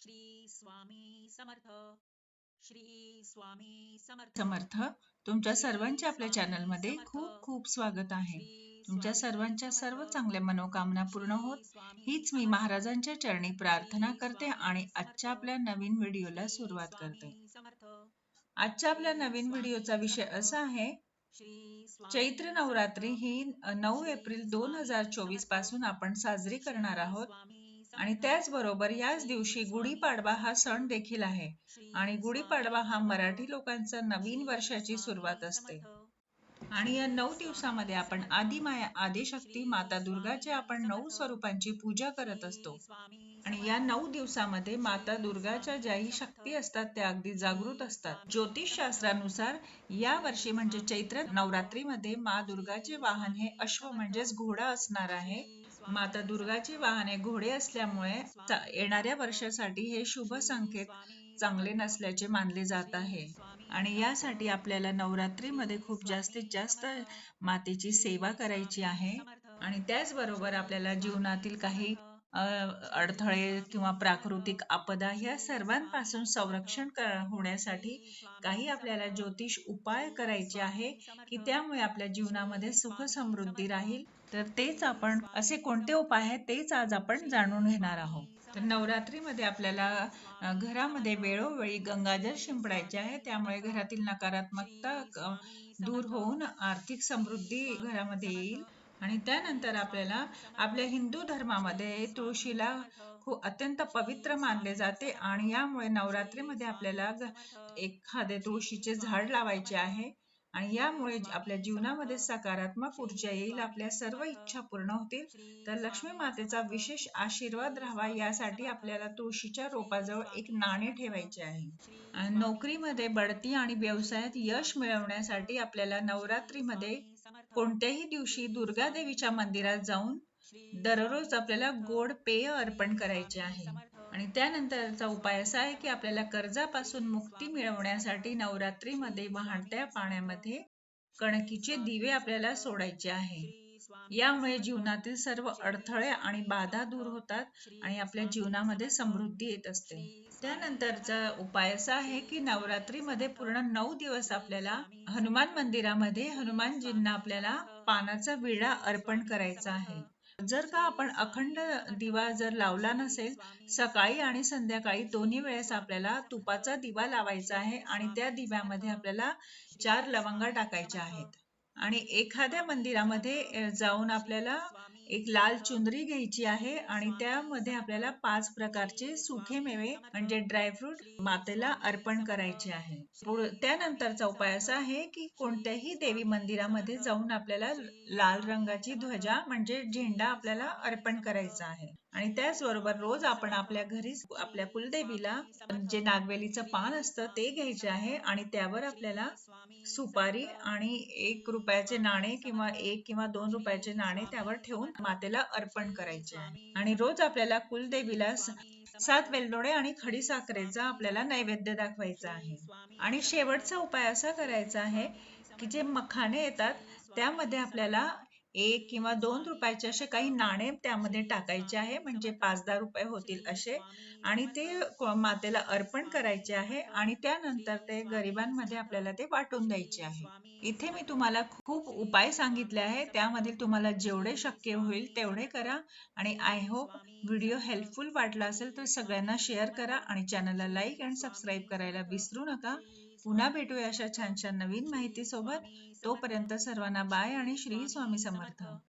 श्री स्वामी समर्थ. श्री स्वामी समर्थ. समर्थ. तुमच्या श्री सर्वांचे आपल्या स्वामी चॅनलमध्ये समर्थ. खूप खूप स्वागत आहे. श्री तुमच्या स्वामी सर्वांच्या समर्थ. सर्व चांगल्या मनोकामना पूर्ण होत श्री स्वामी हीच मी समर्थ. महाराजांच्या चरणी प्रार्थना श्री करते आणि स्वामी समर्थ. आजच्या आपल्या नवीन व्हिडिओला श्री सुरुवात करते. स्वामी समर्थ. आजच्या आपल्या श्री नवीन व्हिडिओचा स्वामी विषय समर्थ. असा आहे, श्री चैत्र स्वामी नवरात्री समर्थ. ही 9 श्री एप्रिल स्वामी 2024 समर्थ. पासून आपण साजरी करणार श्री आहोत. स्वामी आणि समर्थ. त्याचबरोबर याच श्री दिवशी स्वामी गुढीपाडवा हा समर्थ. सण देखील आहे. आणि श्री गुढीपाडवा स्वामी हा समर्थ. मराठी लोकांचा नवीन श्री वर्षाची सुरुवात स्वामी असते. समर्थ. आणि या 9 श्री दिवसामध्ये स्वामी आपण समर्थ. आदिमाया, आदिशक्ती, श्री माता दुर्गाचे स्वामी आपण 9 समर्थ. स्वरूपांची पूजा करत असतो. श्री स्वामी आणि या समर्थ. 9 दिवसामध्ये माता श्री दुर्गाच्या स्वामी ज्याही समर्थ. शक्ती असतात त्या अगदी जागृत श्री असतात. स्वामी ज्योतिष समर्थ. शास्त्रानुसार या वर्षी श्री म्हणजे स्वामी चैत्र समर्थ. नवरात्रीमध्ये मा दुर्गाचे श्री वाहन हे स्वामी अश्व समर्थ. म्हणजेच घोडा असणार आहे. श्री स्वामी माता दुर्गाचे समर्थ. वाहन हे घोडे असल्यामुळे श्री स्वामी येणाऱ्या समर्थ. वर्षासाठी हे शुभ श्री संकेत स्वामी चांगले समर्थ. नसल्याचे मानले जात आहे. श्री स्वामी आणि समर्थ. यासाठी आपल्याला नवरात्रीमध्ये श्री खूप जास्तीत स्वामी जास्त समर्थ. मातेची सेवा श्री करायची स्वामी आहे. समर्थ. आणि त्याचबरोबर श्री आपल्याला स्वामी जीवनातील काही समर्थ. श्री अडथळे किंवा स्वामी समर्थ. प्राकृतिक आपदा ह्या श्री सर्वांपासून स्वामी समर्थ. संरक्षण होण्यासाठी श्री स्वामी काही आपल्याला समर्थ. ज्योतिष उपाय श्री करायचे आहे स्वामी समर्थ. की त्यामुळे आपल्या जीवनामध्ये श्री सुख स्वामी समृद्धी समर्थ. राहील. तर तेच श्री आपण असे स्वामी कोणते समर्थ. उपाय आहेत तेच आज आपण जाणून श्री घेणार आहोत. स्वामी तर समर्थ. नवरात्रीमध्ये आपल्याला श्री स्वामी घरामध्ये समर्थ. वेळोवेळी गंगाजल श्री शिंपडायचे आहे. स्वामी त्यामुळे समर्थ. घरातील नकारात्मकता श्री स्वामी दूर समर्थ. होऊन आर्थिक श्री समृद्धी स्वामी घरामध्ये समर्थ. येईल. आणि त्यानंतर श्री आपल्याला स्वामी समर्थ. आपल्या हिंदू धर्मामध्ये श्री स्वामी तुळशीला समर्थ. खूप अत्यंत पवित्र श्री मानले स्वामी जाते. समर्थ. आणि यामुळे श्री नवरात्रीमध्ये आपल्याला स्वामी समर्थ. एखादे श्री तुळशीचे झाड स्वामी लावायचे समर्थ. आहे. आणि श्री यामुळे आपल्या स्वामी समर्थ. जीवनामध्ये सकारात्मक ऊर्जा श्री येईल, आपल्या स्वामी सर्व समर्थ. इच्छा पूर्ण होतील. श्री तर लक्ष्मी स्वामी मातेचा समर्थ. विशेष आशीर्वाद श्री राहावा स्वामी यासाठी समर्थ. आपल्याला तुळशीच्या श्री रोपाजवळ एक स्वामी नाणे समर्थ. ठेवायचे आहे. श्री आणि स्वामी नोकरीमध्ये समर्थ. बढती आणि व्यवसायात श्री यश स्वामी समर्थ. मिळवण्यासाठी आपल्याला श्री नवरात्रीमध्ये स्वामी समर्थ. कोणत्याही दिवशी श्री दुर्गा स्वामी देवीच्या समर्थ. मंदिरात जाऊन श्री दररोज स्वामी आपल्याला समर्थ. गोड पेय अर्पण श्री करायचे स्वामी आहे. समर्थ. आणि त्यानंतरचा श्री उपाय असा स्वामी आहे की समर्थ. आपल्याला कर्जापासून श्री मुक्ती स्वामी समर्थ. मिळवण्यासाठी नवरात्रीमध्ये श्री वाहत्या स्वामी समर्थ. पाण्यामध्ये श्री कणकीचे दिवे स्वामी आपल्याला समर्थ. सोडायचे आहे. श्री स्वामी यामुळे समर्थ. जीवनातील सर्व श्री अडथळे आणि स्वामी बाधा समर्थ. दूर होतात आणि श्री आपल्या स्वामी जीवनामध्ये समर्थ. समृद्धी येत असते. श्री स्वामी त्यानंतरचा समर्थ. उपाय असा आहे की श्री स्वामी नवरात्रीमध्ये समर्थ. पूर्ण 9 दिवस श्री आपल्याला स्वामी हनुमान समर्थ. मंदिरामध्ये श्री हनुमानजींना स्वामी आपल्याला समर्थ. पानाचा विडा श्री अर्पण स्वामी करायचा समर्थ. आहे. जर का श्री आपण अखंड स्वामी समर्थ. दिवा जर लावला श्री नसेल, स्वामी सकाळी समर्थ. आणि संध्याकाळी दोन्ही श्री वेळेस स्वामी आपल्याला समर्थ. तुपाचा दिवा लावायचा आहे. श्री आणि त्या स्वामी समर्थ. दिव्यामध्ये आपल्याला 4 श्री लवंगा स्वामी टाकायच्या समर्थ. आहेत. आणि श्री एखाद्या स्वामी समर्थ. मंदिरामध्ये जाऊन आपल्याला श्री स्वामी एक लाल समर्थ. चुनरी घ्यायची आहे. श्री आणि स्वामी त्यामध्ये समर्थ. आपल्याला 5 प्रकारचे श्री सुखे स्वामी मेवे समर्थ. म्हणजे ड्रायफ्रूट श्री मातेला स्वामी अर्पण समर्थ. करायचे आहे. श्री त्यानंतरचा स्वामी उपाय समर्थ. असा आहे की श्री कोणत्याही देवी स्वामी मंदिरामध्ये समर्थ. जाऊन आपल्याला श्री लाल स्वामी रंगाची समर्थ. ध्वजा म्हणजे झेंडा श्री आपल्याला स्वामी अर्पण समर्थ. करायचा आहे. आणि श्री त्याचबरोबर रोज स्वामी आपण समर्थ. आपल्या घरी आपल्या श्री कुलदेवीला स्वामी समर्थ. जे नागवेलीचं पान श्री असतं ते स्वामी घ्यायचे समर्थ. आहे. आणि त्यावर आपल्याला श्री स्वामी सुपारी समर्थ. आणि श्री 1 रुपयाचे नाणे स्वामी किंवा समर्थ. 1 किंवा 2 रुपयाचे श्री नाणे त्यावर स्वामी ठेवून समर्थ. मातेला अर्पण श्री करायचे आहे. स्वामी आणि रोज समर्थ. आपल्याला श्री कुलदेवीला स्वामी समर्थ. 7 वेलदोडे आणि खडी श्री साखरेचा स्वामी आपल्याला समर्थ. नैवेद्य दाखवायचा आहे. श्री स्वामी आणि समर्थ. शेवटचा उपाय असा श्री करायचा आहे स्वामी की समर्थ. जे मखाणे येतात श्री त्यामध्ये स्वामी समर्थ. आपल्याला 1 किंवा श्री 2 स्वामी रुपयाचे असे समर्थ. काही नाणे त्यामध्ये श्री टाकायचे आहे. स्वामी म्हणजे समर्थ. 5-10 रुपये होतील श्री असे. स्वामी आणि समर्थ. ते मातेला श्री अर्पण स्वामी करायचे आहे. समर्थ. आणि त्यानंतर श्री ते स्वामी गरिबांमध्ये समर्थ. आपल्याला ते वाटून द्यायचे श्री आहे. स्वामी इथे मी समर्थ. तुम्हाला खूप उपाय श्री सांगितले स्वामी आहेत. समर्थ. त्यामधील तुम्हाला जेवढे श्री शक्य होईल स्वामी तेवढे समर्थ. करा. आणि I Shri hope Swami video Samarth. Helpful वाटला असेल तर श्री सगळ्यांना स्वामी शेअर समर्थ. करा आणि चॅनलला लाईक श्री आणि सबस्क्राईब स्वामी करायला समर्थ. विसरू नका. श्री पुन्हा स्वामी भेटूया अशा समर्थ. छान छान नवीन श्री माहिती सोबत. स्वामी समर्थ. तोपर्यंत सर्वांना बाय आणि श्री श्री स्वामी स्वामी समर्थ. समर्थ.